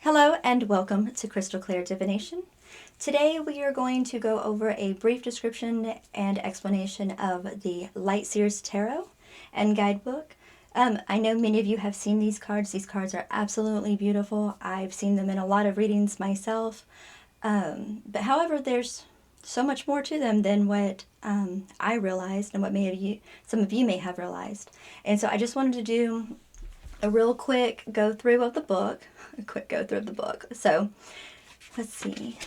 Hello and welcome to Crystal-Clair Divination. Today we are going to go over a brief description and explanation of the Light Seer's Tarot and Guidebook. I know many of you have seen these cards. These cards are absolutely beautiful. I've seen them in a lot of readings myself. But however, there's so much more to them than what I realized and what some of you may have realized. And so I just wanted to do a real quick go through of the book. So let's see.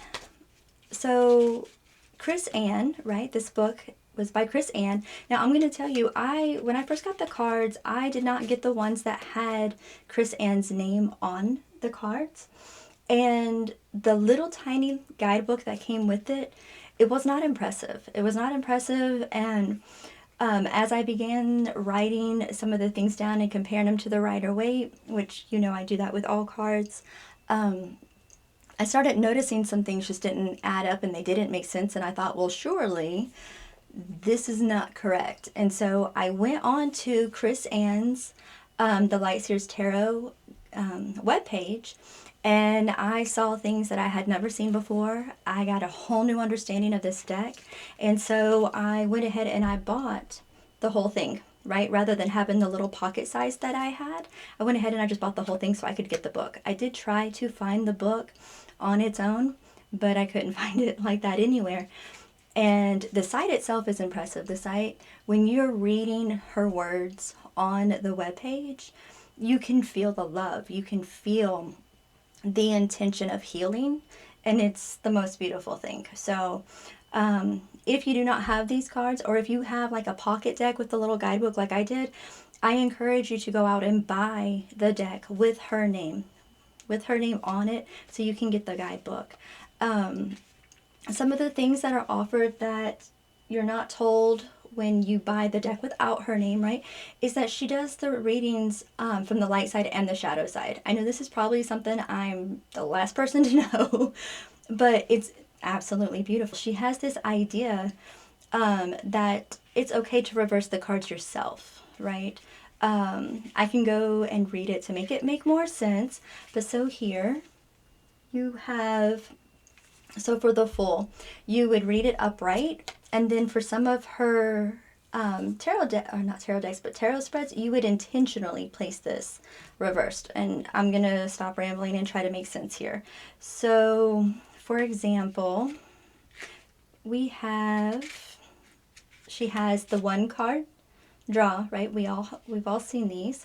So Chris Ann, right? This book was by Chris Ann. Now I'm going to tell you, when I first got the cards, I did not get the ones that had Chris Ann's name on the cards. And the little tiny guidebook that came with it, it was not impressive. It was not impressive, and as I began writing some of the things down and comparing them to the Rider-Waite, which, you know, I do that with all cards, I started noticing some things just didn't add up and they didn't make sense. And I thought, well, surely this is not correct. And so I went on to Chris Ann's, the Light Seer's Tarot webpage, and I saw things that I had never seen before. I got a whole new understanding of this deck. And so I went ahead and I bought the whole thing, right? Rather than having the little pocket size that I had, I went ahead and I just bought the whole thing so I could get the book. I did try to find the book on its own, but I couldn't find it like that anywhere. And the site itself is impressive. The site, when you're reading her words on the webpage, you can feel the love. You can feel the intention of healing, and it's the most beautiful thing. So if you do not have these cards, or if you have like a pocket deck with the little guidebook like I did, I encourage you to go out and buy the deck with her name on it, so you can get the guidebook. Some of the things that are offered that you're not told when you buy the deck without her name, right, is that she does the readings from the light side and the shadow side. I know this is probably something I'm the last person to know, but it's absolutely beautiful. She has this idea that it's okay to reverse the cards yourself, right? I can go and read it to make it make more sense. But so here you have, so for the full, you would read it upright. And then for some of her tarot spreads, you would intentionally place this reversed. And I'm going to stop rambling and try to make sense here. So, for example, she has the one card draw, right? We've all seen these.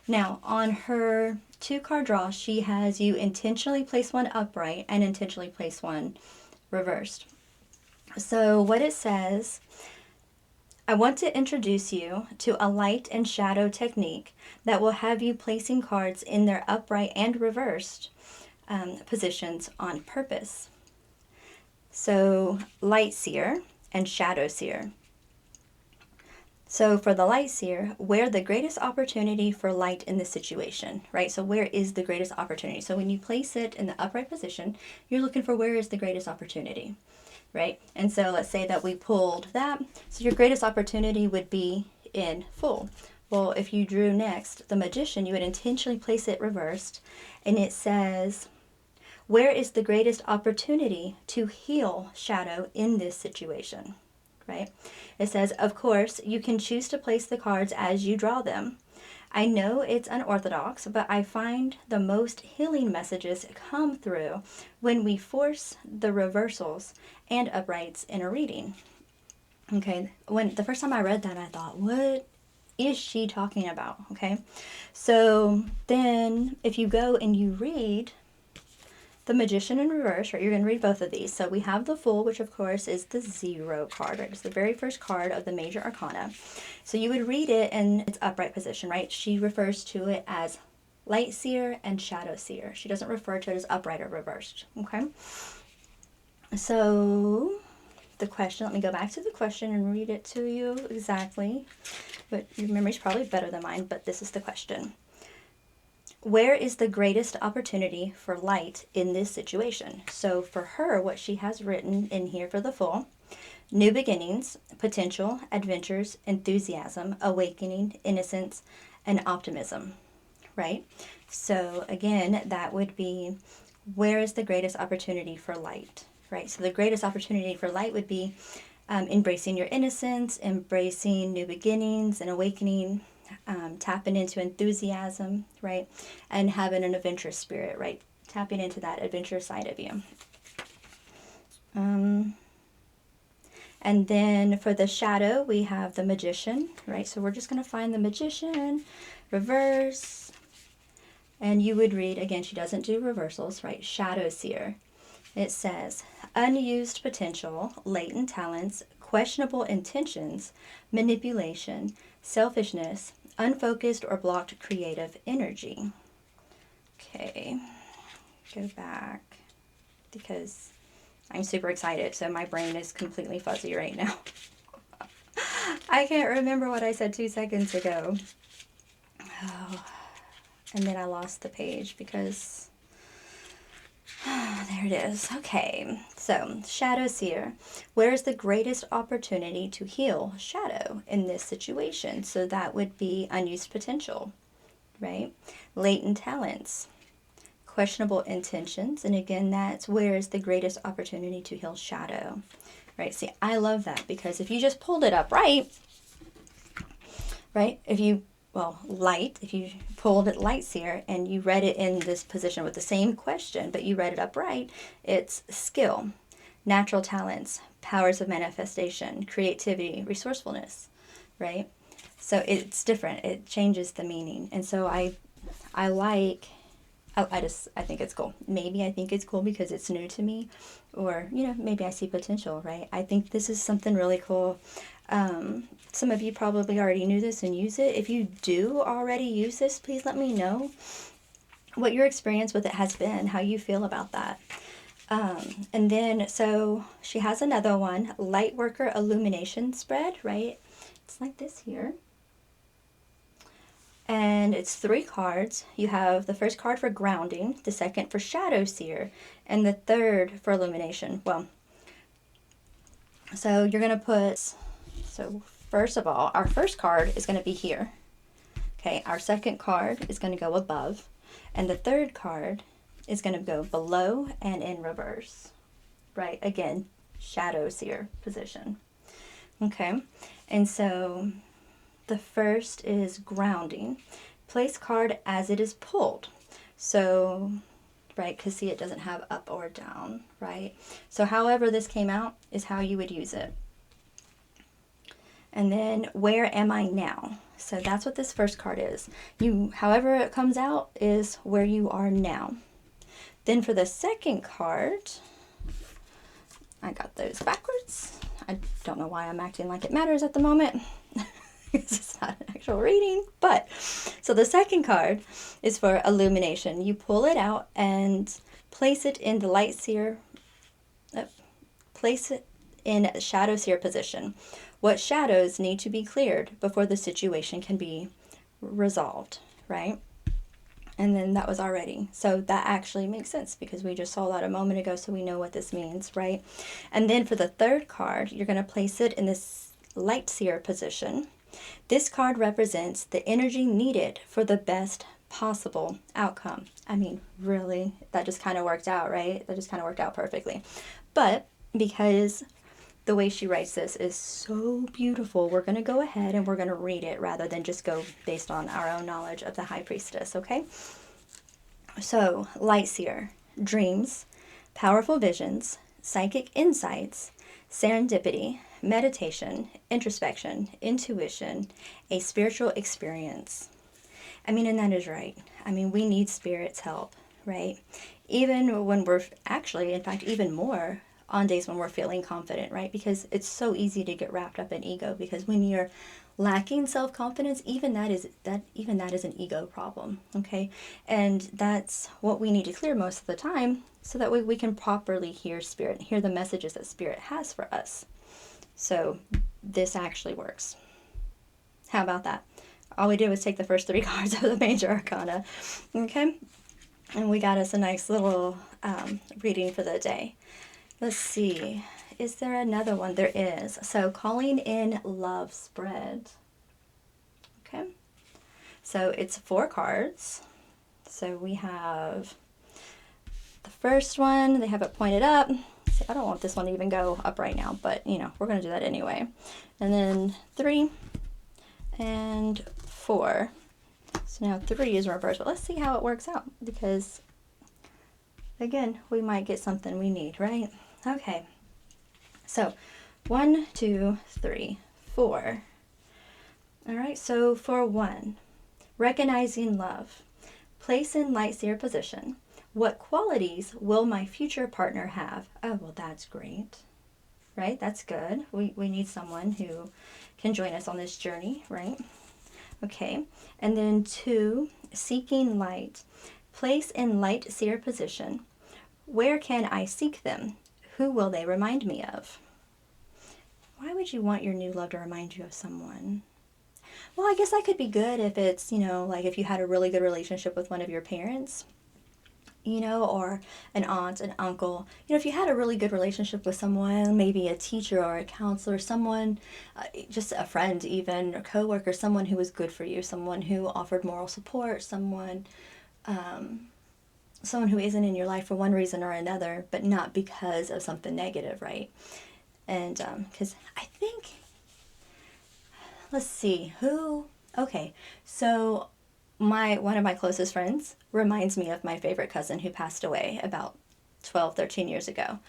Now, on her 2-card draw, she has you intentionally place one upright and intentionally place one reversed. So what it says, I want to introduce you to a light and shadow technique that will have you placing cards in their upright and reversed positions on purpose. So Light Seer and Shadow Seer. So for the Light Seer, where the greatest opportunity for light in this situation, right? So where is the greatest opportunity? So when you place it in the upright position, you're looking for where is the greatest opportunity, right? And so let's say that we pulled that. So your greatest opportunity would be in full. Well, if you drew next the Magician, you would intentionally place it reversed. And it says, where is the greatest opportunity to heal shadow in this situation? Right? It says, of course, you can choose to place the cards as you draw them. I know it's unorthodox, but I find the most healing messages come through when we force the reversals and uprights in a reading. Okay, when the first time I read that, I thought, what is she talking about? Okay, so then if you go and you read the Magician in reverse, right, you're going to read both of these. So we have the Fool, which of course is the 0 card, right? It's the very first card of the major arcana. So you would read it in its upright position, right? She refers to it as Light Seer and Shadow Seer. She doesn't refer to it as upright or reversed, okay? So the question, let me go back to the question and read it to you exactly. But your memory's probably better than mine, but this is the question. Where is the greatest opportunity for light in this situation? So for her, what she has written in here for the Fool, new beginnings, potential, adventures, enthusiasm, awakening, innocence, and optimism, right? So again, that would be, where is the greatest opportunity for light, right? So the greatest opportunity for light would be embracing your innocence, embracing new beginnings and awakening, tapping into enthusiasm, right? And having an adventurous spirit, right? Tapping into that adventurous side of you. And then for the shadow, we have the Magician, right? So we're just going to find the Magician, reverse, and you would read, again, she doesn't do reversals, right? Shadow Seer. It says, unused potential, latent talents, questionable intentions, manipulation, selfishness, unfocused or blocked creative energy. Okay, go back because I'm super excited, so my brain is completely fuzzy right now. I can't remember what I said 2 seconds ago. Oh, and then I lost the page because... there it is. Okay, so Shadow Seer. Where is the greatest opportunity to heal shadow in this situation? So that would be unused potential, right? Latent talents, questionable intentions, and again, that's where is the greatest opportunity to heal shadow, right? See, I love that because if you just pulled it up right, if you if you pulled it Light Seer and you read it in this position with the same question, but you read it up right, it's skill, natural talents, powers of manifestation, creativity, resourcefulness, right? So it's different. It changes the meaning. And so I think it's cool. Maybe I think it's cool because it's new to me, or, maybe I see potential, right? I think this is something really cool. Some of you probably already knew this and use it. If you do already use this, please let me know what your experience with it has been, how you feel about that. And then, so she has another one, Lightworker Illumination Spread, right? It's like this here. And it's 3 cards. You have the first card for grounding, the second for Shadow Seer, and the third for illumination. Well, so you're going to put, so first of all, our first card is going to be here. Okay, our second card is going to go above, and the third card is going to go below and in reverse, right? Again, Shadow Seer position. Okay, and so the first is grounding. Place card as it is pulled. So, right, because see, it doesn't have up or down, right? So however this came out is how you would use it. And then, where am I now? So that's what this first card is. However it comes out is where you are now. Then for the second card, I got those backwards. I don't know why I'm acting like it matters at the moment. It's not an actual reading, but so the second card is for illumination. You pull it out and place it in the Light Seer, place it in Shadow Seer position. What shadows need to be cleared before the situation can be resolved, right? And then that was already. So that actually makes sense because we just saw that a moment ago, so we know what this means, right? And then for the third card, you're going to place it in this Light Seer position. This card represents the energy needed for the best possible outcome. I mean, really, that just kind of worked out, right? That just kind of worked out perfectly. But because the way she writes this is so beautiful, we're going to go ahead and we're going to read it rather than just go based on our own knowledge of the High Priestess, okay? So, Light Seer, dreams, powerful visions, psychic insights, serendipity, meditation, introspection, intuition, a spiritual experience. I mean, and that is right. I mean, we need Spirit's help, right? Even when we're actually, in fact, even more on days when we're feeling confident, right? Because it's so easy to get wrapped up in ego, because when you're lacking self-confidence, even that is an ego problem, okay? And that's what we need to clear most of the time, so that way we can properly hear Spirit, hear the messages that Spirit has for us. So this actually works. How about that? All we did was take the first 3 cards of the Major Arcana, okay? And we got us a nice little reading for the day. Let's see. Is there another one? There is. So, calling in love spread. Okay. So, it's 4 cards. So we have the first one, they have it pointed up. See, I don't want this one to even go up right now, but you know, we're going to do that anyway. And then 3 and 4. So now 3 is reversed, but let's see how it works out, because again, we might get something we need, right? Okay. So 1, 2, 3, 4. All right, so for 1, recognizing love. Place in light seer position. What qualities will my future partner have? Oh, well, that's great, right? That's good. We need someone who can join us on this journey, right? Okay, and then 2, seeking light. Place in light seer position. Where can I seek them? Who will they remind me of? Why would you want your new love to remind you of someone? Well, I guess that could be good if it's, you know, like if you had a really good relationship with one of your parents, you know, or an aunt, an uncle. You know, if you had a really good relationship with someone, maybe a teacher or a counselor, someone, just a friend even, a coworker, someone who was good for you, someone who offered moral support, someone who isn't in your life for one reason or another, but not because of something negative, right? And because I think, let's see, okay, so one of my closest friends reminds me of my favorite cousin who passed away about 12, 13 years ago.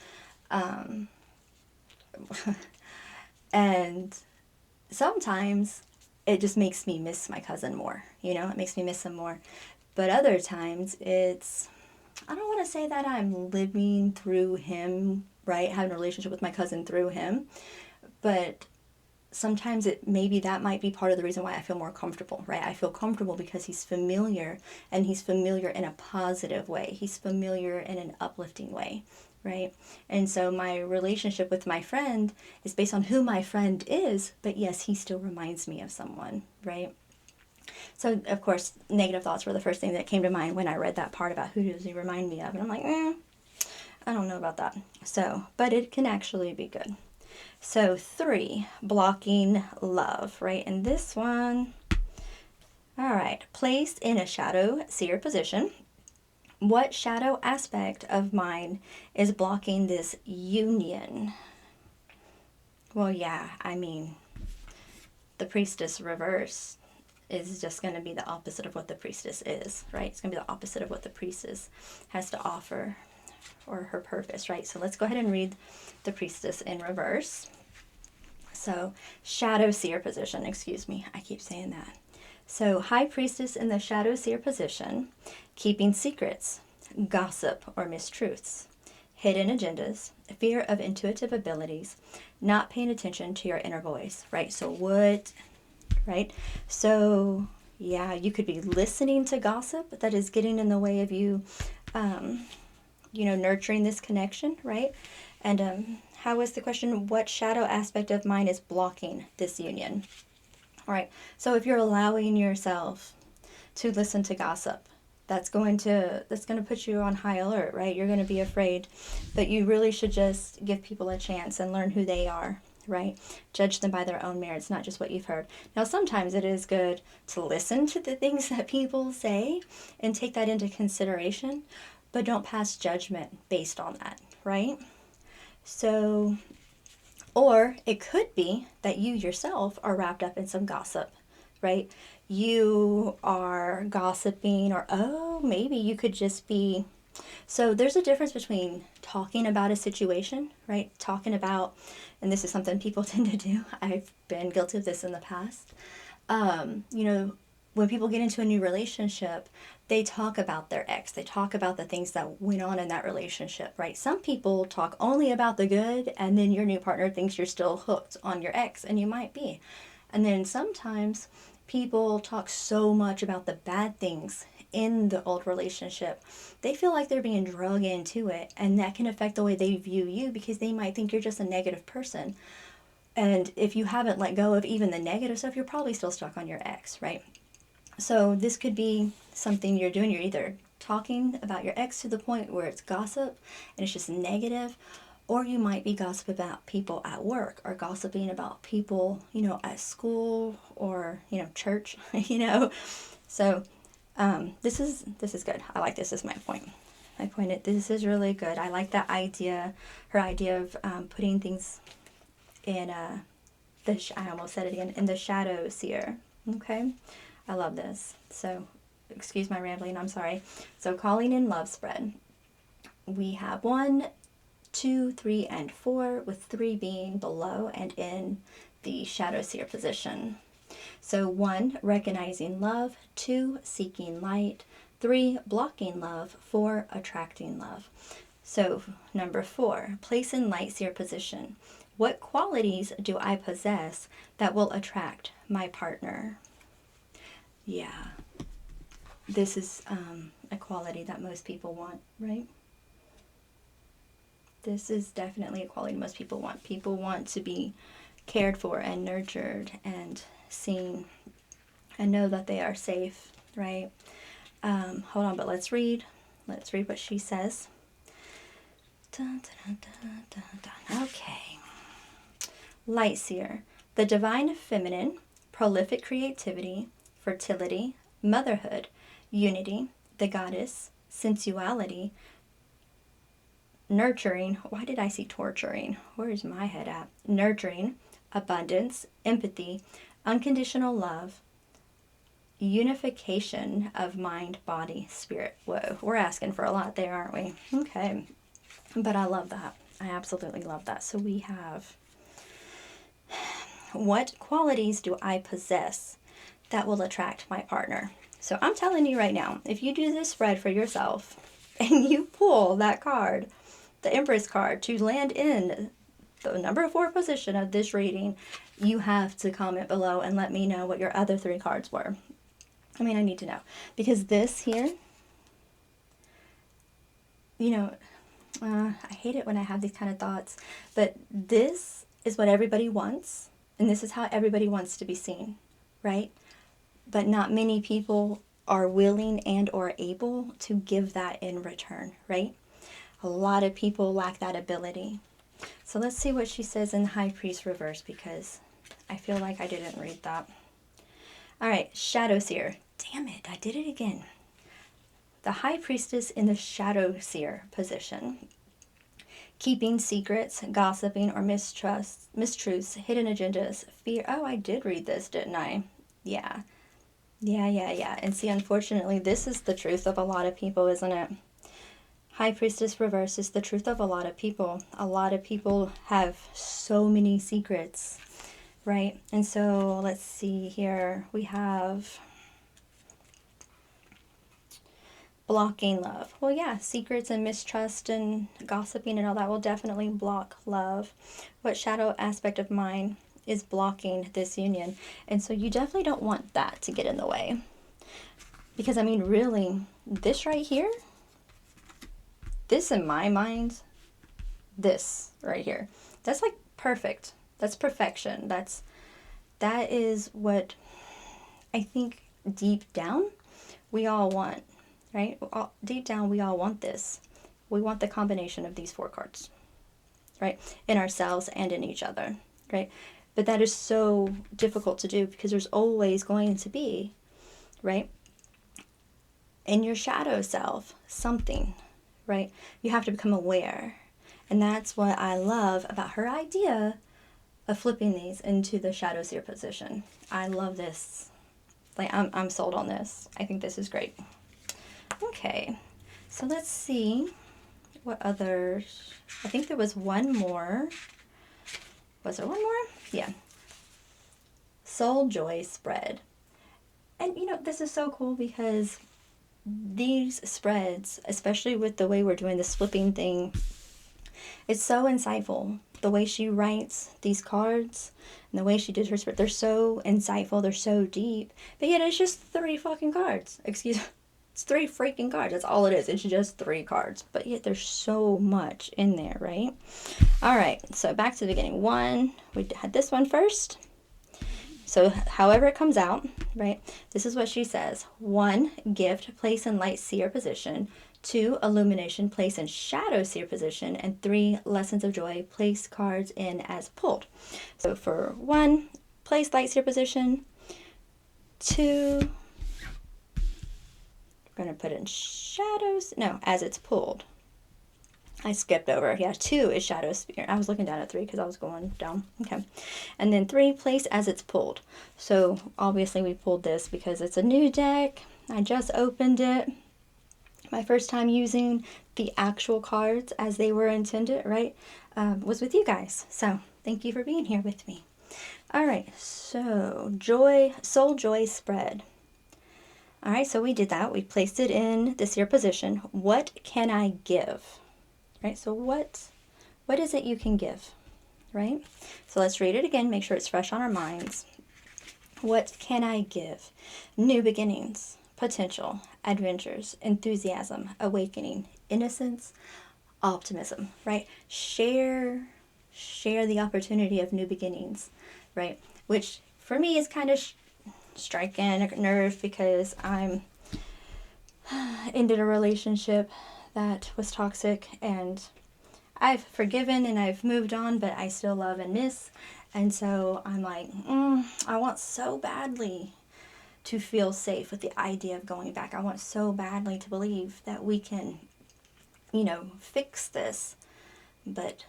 And sometimes it just makes me miss my cousin more, you know, it makes me miss him more. But other times I don't want to say that I'm living through him, right, having a relationship with my cousin through him, but sometimes maybe that might be part of the reason why I feel more comfortable, right? I feel comfortable because he's familiar, and he's familiar in a positive way. He's familiar in an uplifting way, right? And so my relationship with my friend is based on who my friend is, but yes, he still reminds me of someone, right? So, of course, negative thoughts were the first thing that came to mind when I read that part about who does he remind me of. And I'm like, I don't know about that. So, but it can actually be good. So 3, blocking love, right? And this one, all right, placed in a shadow seer position. What shadow aspect of mine is blocking this union? Well, yeah, I mean, the priestess reverse is just going to be the opposite of what the priestess is, right? It's going to be the opposite of what the priestess has to offer, or her purpose, right? So let's go ahead and read the priestess in reverse. So shadow seer position, excuse me, I keep saying that. So high priestess in the shadow seer position, keeping secrets, gossip or mistruths, hidden agendas, fear of intuitive abilities, not paying attention to your inner voice, right? So what, right? So yeah, you could be listening to gossip that is getting in the way of you, nurturing this connection, right? And how was the question? What shadow aspect of mine is blocking this union? All right. So if you're allowing yourself to listen to gossip, that's going to put you on high alert, right? You're going to be afraid, but you really should just give people a chance and learn who they are, right? Judge them by their own merits, not just what you've heard. Now, sometimes it is good to listen to the things that people say and take that into consideration, but don't pass judgment based on that, right? So, or it could be that you yourself are wrapped up in some gossip, right? You are gossiping, or maybe you could just be. So there's a difference between talking about a situation, right? Talking about, and this is something people tend to do. I've been guilty of this in the past. When people get into a new relationship, they talk about their ex. They talk about the things that went on in that relationship, right? Some people talk only about the good, and then your new partner thinks you're still hooked on your ex, and you might be. And then sometimes people talk so much about the bad things in the old relationship, they feel like they're being drug into it, and that can affect the way they view you, because they might think you're just a negative person. And if you haven't let go of even the negative stuff, you're probably still stuck on your ex, right? So this could be something you're doing. You're either talking about your ex to the point where it's gossip and it's just negative, or you might be gossiping about people at work, or gossiping about people, at school, or, church, So This is good. I like this as my point. My point, this is really good. I like that idea, her idea of putting things in I almost said it again, in the shadow seer. Okay? I love this. So, excuse my rambling, I'm sorry. So, calling in love spread. We have 1, 2, 3, and 4, with 3 being below and in the shadow seer position. So 1, recognizing love. 2, seeking light. 3, blocking love. 4, attracting love. So number 4, place in light seer position. What qualities do I possess that will attract my partner? Yeah, this is a quality that most people want, right? This is definitely a quality most people want. People want to be cared for and nurtured and seen and know that they are safe, right? Hold on, but let's read. Let's read what she says. Dun, dun, dun, dun, dun. Okay. Light seer, the divine feminine, prolific creativity, fertility, motherhood, unity, the goddess, sensuality, nurturing. Why did I see torturing? Where's my head at? Nurturing, abundance, empathy, unconditional love, unification of mind, body, spirit. Whoa, we're asking for a lot there, aren't we? Okay. But I love that. I absolutely love that. So we have, what qualities do I possess that will attract my partner? So I'm telling you right now, if you do this spread for yourself and you pull that card, the Empress card, to land in the number 4 position of this reading, you have to comment below and let me know what your other 3 cards were. I mean, I need to know. Because this here, you know, I hate it when I have these kind of thoughts, but this is what everybody wants, and this is how everybody wants to be seen, right? But not many people are willing and or able to give that in return, right? A lot of people lack that ability. So let's see what she says in High Priest reverse, because I feel like I didn't read that. All right, Shadow Seer. Damn it, I did it again. The High Priestess in the Shadow Seer position. Keeping secrets, gossiping, or mistruths, hidden agendas, fear. Oh, I did read this, didn't I? Yeah. And see, unfortunately, this is the truth of a lot of people, isn't it? High Priestess reverse is the truth of a lot of people. A lot of people have so many secrets, right? And so let's see here. We have blocking love. Well, yeah, secrets and mistrust and gossiping and all that will definitely block love. What shadow aspect of mine is blocking this union? And so you definitely don't want that to get in the way. Because, I mean, really, this right here, this in my mind, this right here, that's like perfect. That's perfection. That is what I think deep down we all want, right? Deep down we all want this. We want the combination of these 4 cards, right? In ourselves and in each other, right? But that is so difficult to do because there's always going to be, right, in your shadow self, something, right? You have to become aware. And that's what I love about her idea of flipping these into the shadow seer position. I love this. Like, I'm sold on this. I think this is great. Okay, so let's see what others. I think there was one more. Was there one more? Yeah. Soul Joy Spread. And you know, this is so cool because these spreads, especially with the way we're doing this flipping thing, it's so insightful. The way she writes these cards and the way she did her spread, they're so insightful, they're so deep. But yet it's just 3 fucking cards. Excuse me. It's 3 freaking cards. That's all it is. It's just 3 cards. But yet there's so much in there, right? All right. So back to the beginning. 1, we had this one first. So however it comes out, right? This is what she says. 1, gift, place in light seer position. 2, illumination, place in shadow seer position. And 3, lessons of joy, place cards in as pulled. So for 1, place light seer position. 2, I'm going to put in shadows. No, as it's pulled. I skipped over. Yeah, 2 is shadow spear. I was looking down at 3 because I was going down. Okay. And then 3, place as it's pulled. So obviously we pulled this because it's a new deck. I just opened it. My first time using the actual cards as they were intended, right, was with you guys. So thank you for being here with me. All right, so joy, soul joy spread. All right, so we did that. We placed it in the seer position. What can I give? Right, so what is it you can give, right? So let's read it again, make sure it's fresh on our minds. What can I give? New beginnings, potential, adventures, enthusiasm, awakening, innocence, optimism, right? Share the opportunity of new beginnings, right? Which for me is kind of striking a nerve because I'm ended a relationship that was toxic, and I've forgiven and I've moved on, but I still love and miss. And so I'm like, I want so badly to feel safe with the idea of going back. I want so badly to believe that we can, fix this. But,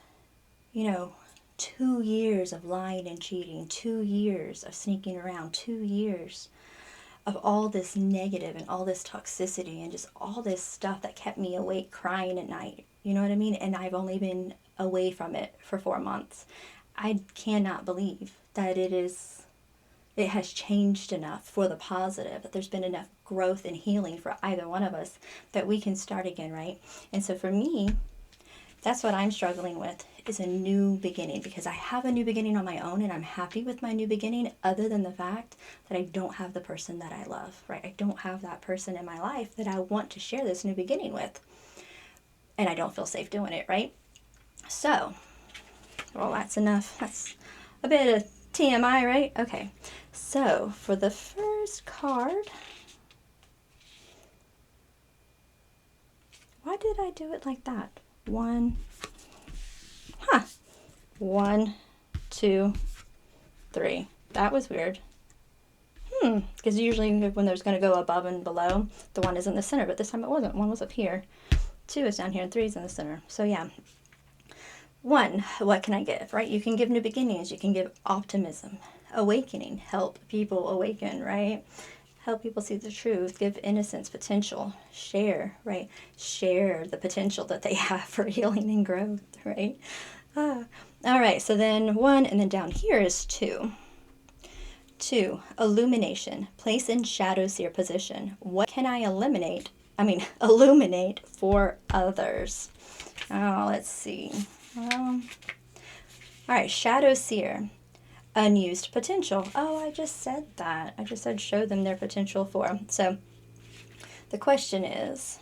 2 years of lying and cheating, 2 years of sneaking around, 2 years of all this negative and all this toxicity and just all this stuff that kept me awake crying at night. You know what I mean? And I've only been away from it for 4 months. I cannot believe that it has changed enough for the positive, that there's been enough growth and healing for either one of us that we can start again, right? And so for me, that's what I'm struggling with, is a new beginning, because I have a new beginning on my own and I'm happy with my new beginning, other than the fact that I don't have the person that I love, right? I don't have that person in my life that I want to share this new beginning with. And I don't feel safe doing it, right? So, well, that's enough. That's a bit of TMI, right? Okay. So, for the first card, why did I do it like that? 1, 2, 3. That was weird. Because usually when there's going to go above and below, the 1 is in the center, but this time it wasn't. 1 was up here. 2 is down here, and 3 is in the center. So yeah. 1, what can I give, right? You can give new beginnings. You can give optimism, awakening, help people awaken, right? Help people see the truth, give innocence, potential, share, right? Share the potential that they have for healing and growth, right? All right, so then 1, and then down here is 2. 2, illumination, place in shadow seer position. What can I illuminate for others? Oh, let's see. All right, shadow seer. Unused potential. Oh, I just said that. I just said show them their potential for. So the question is,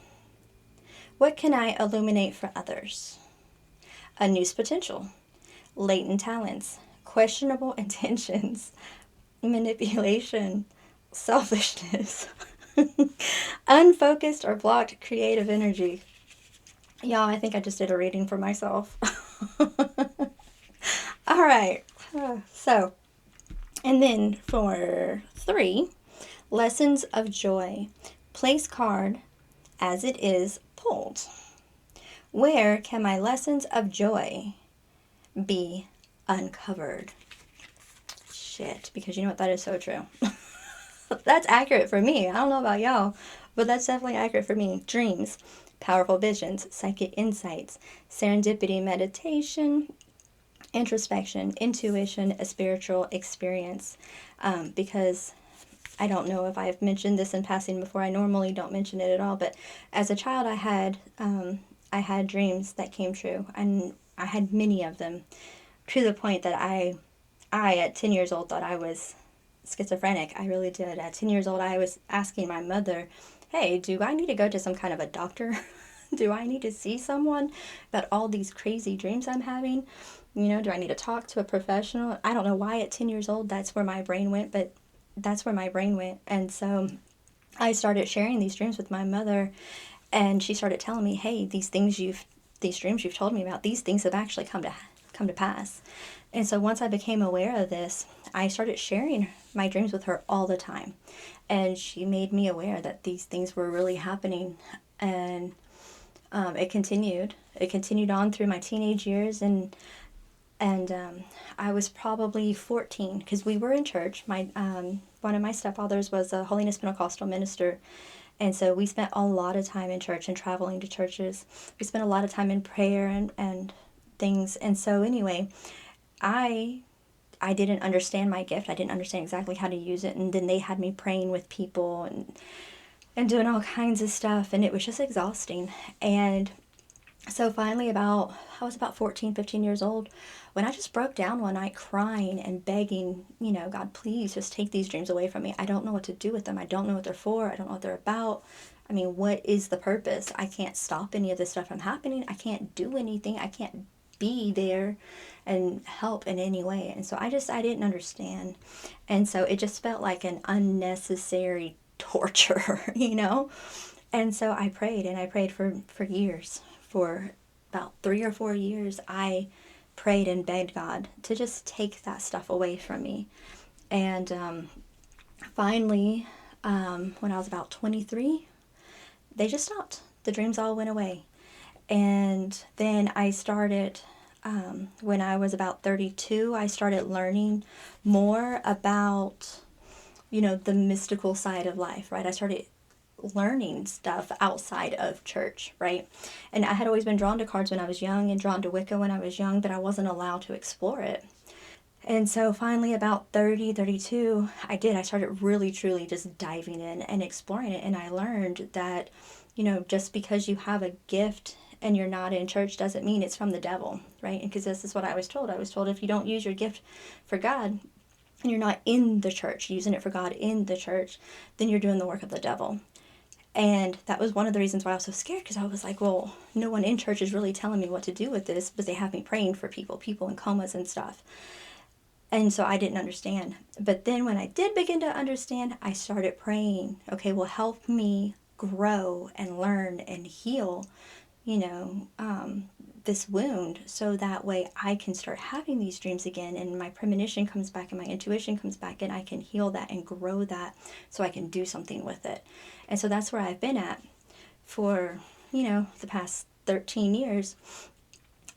what can I illuminate for others? Unused potential, latent talents, questionable intentions, manipulation, selfishness, unfocused or blocked creative energy. Y'all, I think I just did a reading for myself. All right. So, and then for 3, lessons of joy. Place card as it is pulled. Where can my lessons of joy be uncovered? Shit, because you know what? That is so true. That's accurate for me. I don't know about y'all, but that's definitely accurate for me. Dreams, powerful visions, psychic insights, serendipity, meditation, introspection, intuition, a spiritual experience. Because I don't know if I've mentioned this in passing before. I normally don't mention it at all, but as a child I had dreams that came true, and I had many of them, to the point that I at 10 years old thought I was schizophrenic. I really did. At 10 years old I was asking my mother, hey, do I need to go to some kind of a doctor? Do I need to see someone about all these crazy dreams I'm having? Do I need to talk to a professional? I don't know why at 10 years old that's where my brain went, but that's where my brain went. And so I started sharing these dreams with my mother, and she started telling me, hey, these dreams you've told me about, these things have actually come to pass. And so once I became aware of this, I started sharing my dreams with her all the time. And she made me aware that these things were really happening. And it continued. It continued on through my teenage years, and I was probably 14 because we were in church. My one of my stepfathers was a Holiness Pentecostal minister, and so we spent a lot of time in church and traveling to churches. We spent a lot of time in prayer and things. And so anyway, I I didn't understand my gift. I didn't understand exactly how to use it, and then they had me praying with people and doing all kinds of stuff, and it was just exhausting. And so finally, I was about 14, 15 years old when I just broke down one night crying and begging, God, please just take these dreams away from me. I don't know what to do with them. I don't know what they're for. I don't know what they're about. I mean, what is the purpose? I can't stop any of this stuff from happening. I can't do anything. I can't be there and help in any way. And so I didn't understand. And so it just felt like an unnecessary torture, And so I prayed, and I prayed for years. For about 3 or 4 years, I prayed and begged God to just take that stuff away from me. And finally, when I was about 23, they just stopped. The dreams all went away. And then I started, when I was about 32, I started learning more about, the mystical side of life, right? I started learning stuff outside of church, right? And I had always been drawn to cards when I was young and drawn to Wicca when I was young, but I wasn't allowed to explore it. And so finally, about 30, 32, I started really, truly just diving in and exploring it. And I learned that, just because you have a gift and you're not in church doesn't mean it's from the devil, right? Because this is what I was told. I was told if you don't use your gift for God and you're not in the church, using it for God in the church, then you're doing the work of the devil. And that was one of the reasons why I was so scared, because I was like, well, no one in church is really telling me what to do with this, but they have me praying for people in comas and stuff. And so I didn't understand. But then when I did begin to understand, I started praying, okay, well, help me grow and learn and heal, this wound, so that way I can start having these dreams again, and my premonition comes back and my intuition comes back, and I can heal that and grow that so I can do something with it. And so that's where I've been at for, the past 13 years,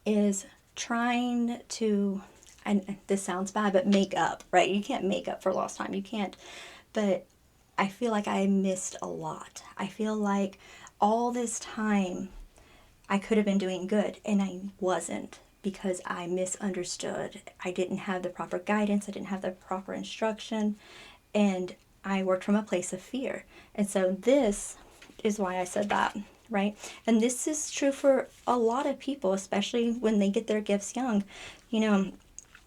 is trying to, and this sounds bad, but make up, right? You can't make up for lost time. You can't, but I feel like I missed a lot. I feel like all this time I could have been doing good, and I wasn't, because I misunderstood. I didn't have the proper guidance. I didn't have the proper instruction, and I worked from a place of fear. And so this is why I said that, right? And this is true for a lot of people, especially when they get their gifts young.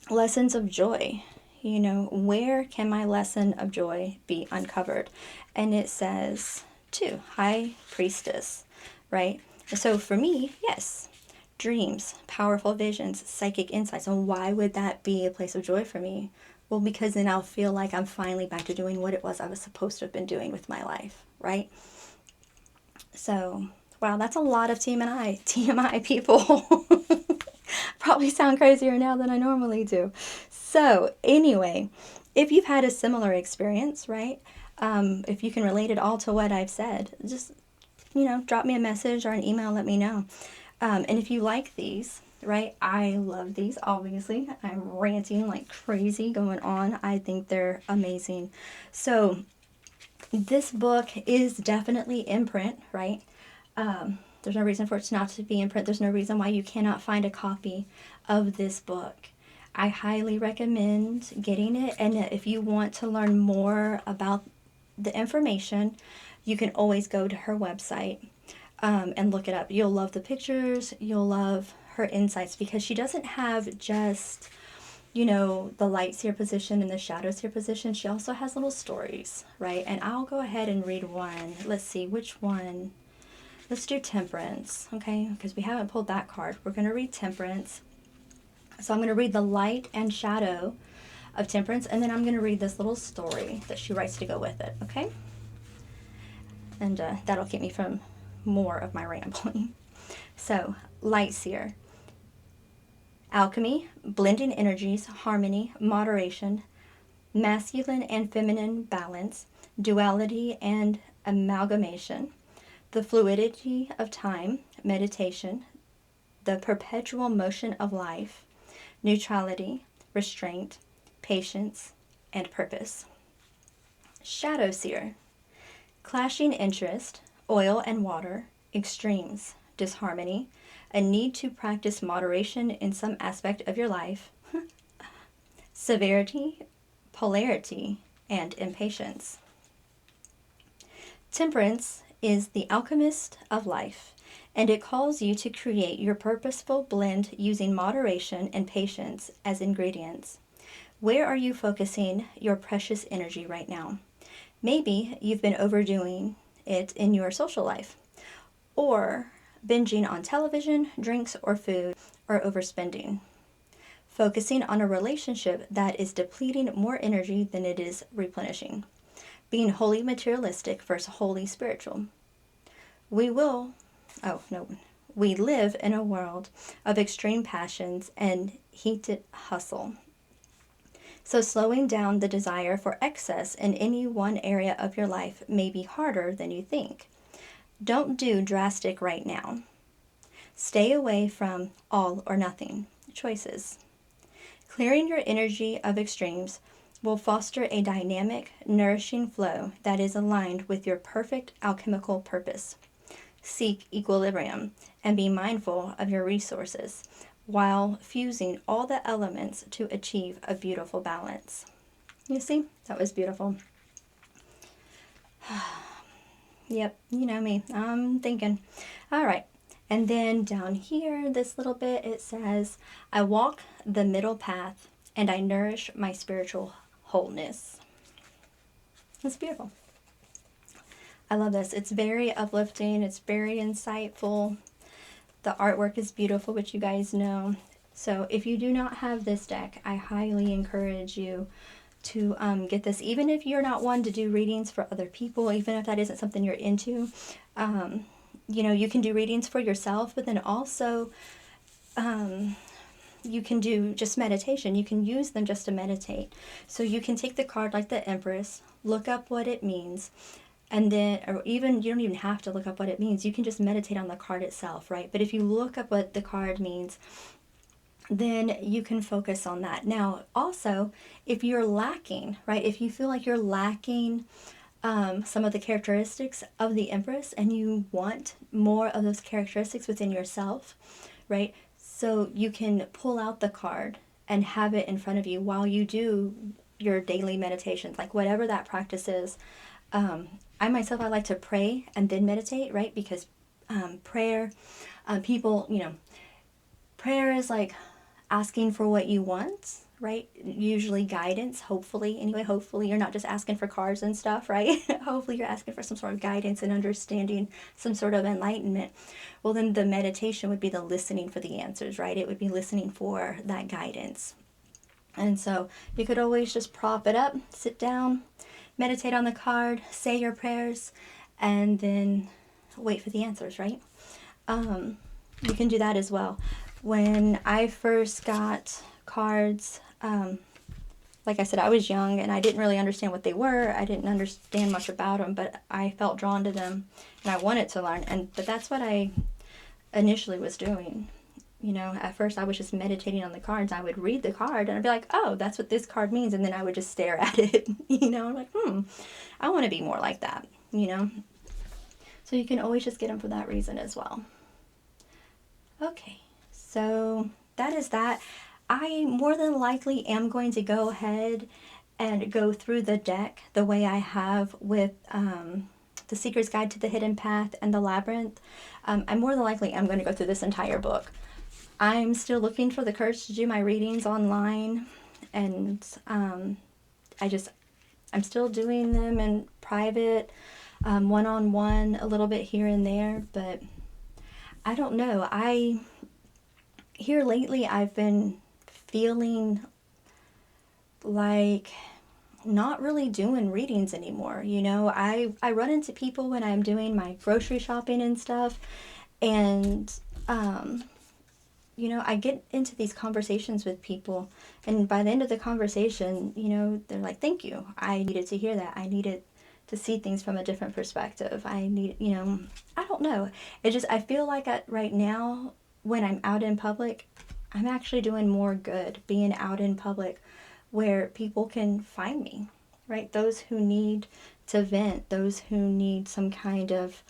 Lessons of joy. Where can my lesson of joy be uncovered? And it says, 2, High Priestess, right? So for me, yes, dreams, powerful visions, psychic insights. And why would that be a place of joy for me? Well, because then I'll feel like I'm finally back to doing what it was I was supposed to have been doing with my life, right? So, wow, that's a lot of TMI people. Probably sound crazier now than I normally do. So, anyway, if you've had a similar experience, right? If you can relate it all to what I've said, just drop me a message or an email, let me know. And if you like these, right, I love these, obviously. I'm ranting like crazy going on. I think they're amazing. So this book is definitely in print, right? There's no reason for it not to be in print. There's no reason why you cannot find a copy of this book. I highly recommend getting it. And if you want to learn more about the information, you can always go to her website and look it up. You'll love the pictures. You'll love her insights, because she doesn't have just, the light seer position and the shadow seer position. She also has little stories, right? And I'll go ahead and read one. Let's see, which one? Let's do Temperance, okay? Because we haven't pulled that card. We're going to read Temperance. So I'm going to read the light and shadow of Temperance, and then I'm going to read this little story that she writes to go with it, okay? And that'll keep me from more of my rambling. So, Light Seer. Alchemy, blending energies, harmony, moderation, masculine and feminine balance, duality and amalgamation, the fluidity of time, meditation, the perpetual motion of life, neutrality, restraint, patience, and purpose. Shadow Seer, clashing interest, oil and water, extremes, disharmony, a need to practice moderation in some aspect of your life, severity, polarity, and impatience. Temperance is the alchemist of life, and it calls you to create your purposeful blend using moderation and patience as ingredients. Where are you focusing your precious energy right now? Maybe you've been overdoing it in your social life, or binging on television, drinks, or food, or overspending. Focusing on a relationship that is depleting more energy than it is replenishing. Being wholly materialistic versus wholly spiritual. We live in a world of extreme passions and heated hustle. So slowing down the desire for excess in any one area of your life may be harder than you think. Don't do drastic right now. Stay away from all or nothing choices. Clearing your energy of extremes will foster a dynamic, nourishing flow that is aligned with your perfect alchemical purpose. Seek equilibrium and be mindful of your resources while fusing all the elements to achieve a beautiful balance. You see, that was beautiful. Yep, you know me. I'm thinking. All right. And then down here, this little bit, it says, I walk the middle path and I nourish my spiritual wholeness. That's beautiful. I love this. It's very uplifting. It's very insightful. The artwork is beautiful, which you guys know. So if you do not have this deck, I highly encourage you to get this. Even if you're not one to do readings for other people, even if that isn't something you're into, you can do readings for yourself, but then also you can do just meditation. You can use them just to meditate. So you can take the card like the Empress, look up what it means, and then, or even, you don't even have to look up what it means. You can just meditate on the card itself, right? But if you look up what the card means, then you can focus on that. Now, also, if you're lacking, right? If you feel like you're lacking some of the characteristics of the Empress and you want more of those characteristics within yourself, right? So you can pull out the card and have it in front of you while you do your daily meditations, like whatever that practice is. I myself, I like to pray and then meditate, right? Because prayer, prayer is like asking for what you want, right? Usually guidance, hopefully. Anyway, hopefully you're not just asking for cards and stuff, right? Hopefully you're asking for some sort of guidance and understanding, some sort of enlightenment. Well, then the meditation would be the listening for the answers, right? It would be listening for that guidance. And so you could always just prop it up, sit down, meditate on the card, say your prayers, and then wait for the answers, right? You can do that as well. When I first got cards, like I said, I was young and I didn't really understand what they were. I didn't understand much about them, but I felt drawn to them and I wanted to learn. But that's what I initially was doing. At first I was just meditating on the cards. I would read the card and I'd be like, oh, that's what this card means. And then I would just stare at it, I'm like, I want to be more like that, So you can always just get them for that reason as well. Okay, so that is that. I more than likely am going to go ahead and go through the deck the way I have with The Seeker's Guide to the Hidden Path and The Labyrinth. I more than likely am going to go through this entire book. I'm still looking for the courage to do my readings online, and I'm still doing them in private, one-on-one, a little bit here and there, but I don't know. Here lately I've been feeling like not really doing readings anymore. I run into people when I'm doing my grocery shopping and stuff, and I get into these conversations with people, and by the end of the conversation, they're like, thank you. I needed to hear that. I needed to see things from a different perspective. I don't know. I feel like right now, when I'm out in public, I'm actually doing more good being out in public where people can find me, right? Those who need to vent, those who need some kind of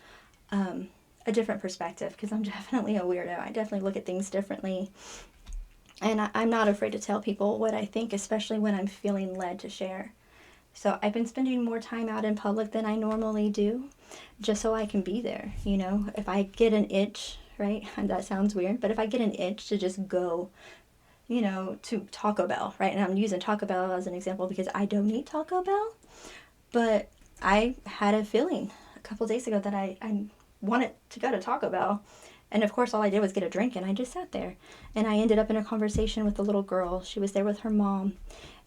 a different perspective, because I'm definitely a weirdo. I definitely look at things differently. And I'm not afraid to tell people what I think, especially when I'm feeling led to share. So I've been spending more time out in public than I normally do, just so I can be there. If I get an itch, right? That sounds weird, but if I get an itch to just go, to Taco Bell, right? And I'm using Taco Bell as an example because I don't eat Taco Bell, but I had a feeling a couple days ago that I wanted to go to Taco Bell. And of course, all I did was get a drink, and I just sat there. And I ended up in a conversation with a little girl. She was there with her mom.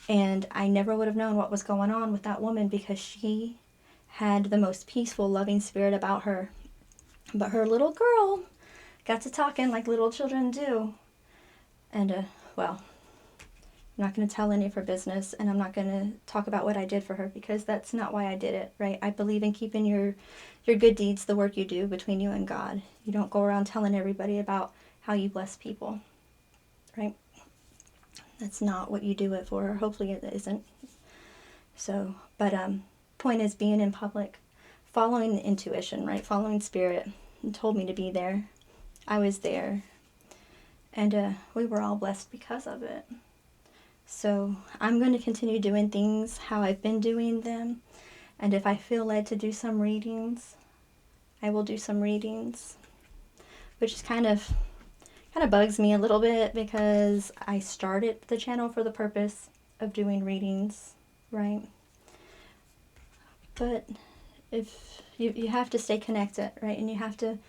And I never would have known what was going on with that woman because she had the most peaceful, loving spirit about her. But her little girl got to talking like little children do. And, well, I'm not going to tell any of her business, and I'm not going to talk about what I did for her because that's not why I did it, right? I believe in keeping your good deeds, the work you do, between you and God. You don't go around telling everybody about how you bless people, right? That's not what you do it for, or hopefully it isn't. So, but point is being in public, following the intuition, right? Following spirit. It told me to be there. I was there. And we were all blessed because of it. So I'm going to continue doing things how I've been doing them. And if I feel led to do some readings, I will do some readings. Which is kind of bugs me a little bit because I started the channel for the purpose of doing readings, right? But if you have to stay connected, right? And you have to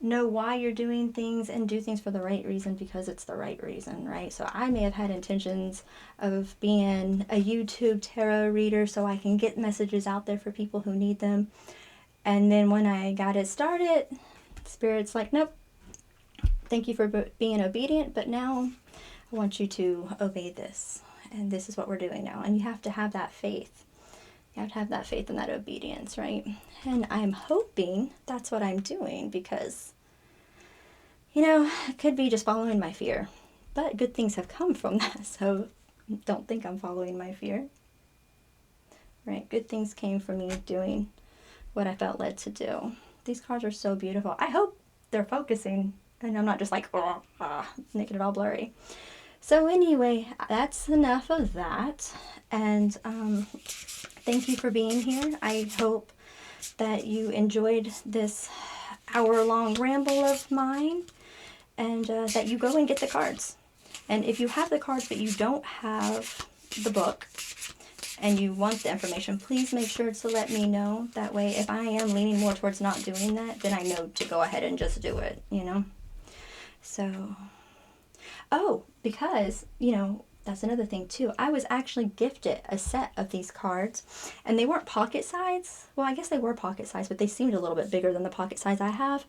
know why you're doing things and do things for the right reason because it's the right reason, right? So I may have had intentions of being a YouTube tarot reader so I can get messages out there for people who need them. And then when I got it started, Spirit's like, nope, thank you for being obedient, but now I want you to obey this. And this is what we're doing now. And you have to have that faith. You have to have that faith and that obedience, right? And I'm hoping that's what I'm doing because, it could be just following my fear. But good things have come from that, so don't think I'm following my fear. Right? Good things came from me doing what I felt led to do. These cards are so beautiful. I hope they're focusing and I'm not just like, making it all blurry. So anyway, that's enough of that. And thank you for being here. I hope that you enjoyed this hour-long ramble of mine and that you go and get the cards. And if you have the cards but you don't have the book and you want the information, please make sure to let me know. That way, if I am leaning more towards not doing that, then I know to go ahead and just do it, So, because, that's another thing too. I was actually gifted a set of these cards, and they weren't pocket size. Well, I guess they were pocket size, but they seemed a little bit bigger than the pocket size I have.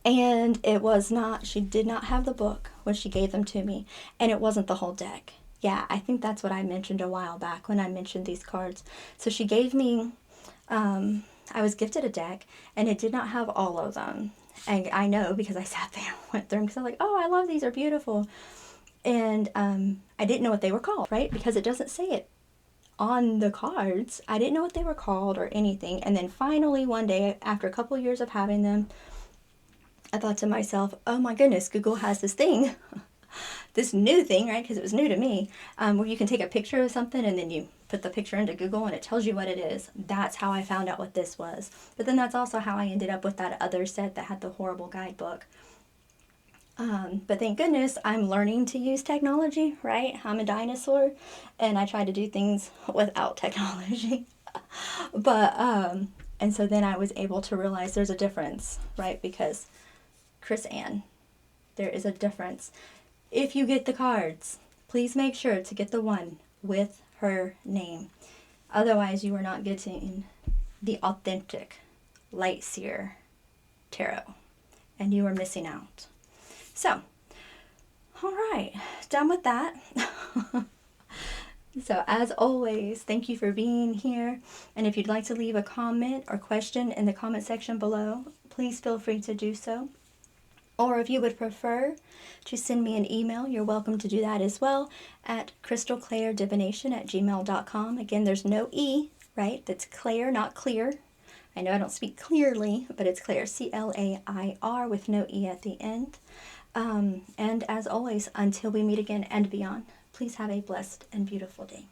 And it was not, she did not have the book when she gave them to me, and it wasn't the whole deck. Yeah, I think that's what I mentioned a while back when I mentioned these cards. So she gave me, I was gifted a deck, and it did not have all of them. And I know because I sat there and went through them because I was like, oh, I love these, they're beautiful. And I didn't know what they were called, right? Because it doesn't say it on the cards. I didn't know what they were called or anything. And then finally one day, after a couple years of having them, I thought to myself, oh my goodness, Google has this thing, this new thing, right? Because it was new to me, where you can take a picture of something and then you put the picture into Google and it tells you what it is. That's how I found out what this was. But then that's also how I ended up with that other set that had the horrible guidebook. But thank goodness I'm learning to use technology, right? I'm a dinosaur and I try to do things without technology. But, and so then I was able to realize there's a difference, right? Because Chris Ann, there is a difference. If you get the cards, please make sure to get the one with her name. Otherwise, you are not getting the authentic Light Seer tarot, and you are missing out. So, all right, done with that. So as always, thank you for being here. And if you'd like to leave a comment or question in the comment section below, please feel free to do so. Or if you would prefer to send me an email, you're welcome to do that as well at crystalclairdivination@gmail.com. Again, there's no E, right? That's Claire, not clear. I know I don't speak clearly, but it's Claire, C-L-A-I-R, with no E at the end. And as always, until we meet again and beyond, please have a blessed and beautiful day.